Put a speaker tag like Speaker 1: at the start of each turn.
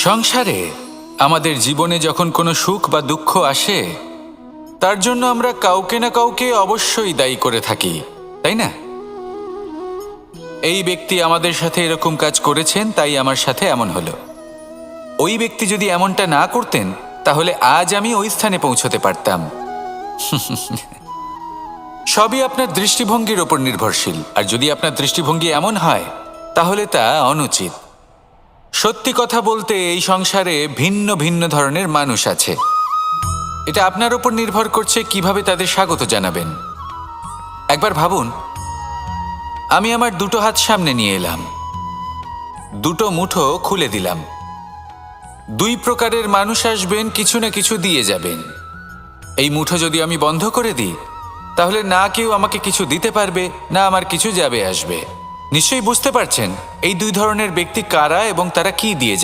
Speaker 1: সংসারে আমাদের জীবনে যখন কোনো সুখ বা দুঃখ আসে, তার জন্য আমরা কাউকে না কাউকে অবশ্যই দায়ী করে থাকি, তাই না? এই ব্যক্তি আমাদের সাথে এরকম কাজ করেছেন, তাই আমার সাথে এমন হলো। ওই ব্যক্তি যদি এমনটা না করতেন, তাহলে আজ আমি ওই স্থানে পৌঁছতে পারতাম। সবই আপনার দৃষ্টিভঙ্গির ওপর নির্ভরশীল, আর যদি আপনার দৃষ্টিভঙ্গি এমন হয়, তাহলে তা অনুচিত। সত্যি কথা বলতে, এই সংসারে ভিন্ন ভিন্ন ধরনের মানুষ আছে। এটা আপনার ওপর নির্ভর করছে কিভাবে তাদের স্বাগত জানাবেন। একবার ভাবুন, আমি আমার দুটো হাত সামনে নিয়ে এলাম, দুটো মুঠো খুলে দিলাম। দুই প্রকারের মানুষ আসবেন, কিছু না কিছু দিয়ে যাবেন। এই মুঠো যদি আমি বন্ধ করে দিই, তাহলে না কেউ আমাকে কিছু দিতে পারবে, না আমার কিছু যাবে আসবে। নিশ্চয়ই বুঝতে পারছেন এই দুই ধরনের ব্যক্তি কারা এবং তারা কি দিয়ে যায়।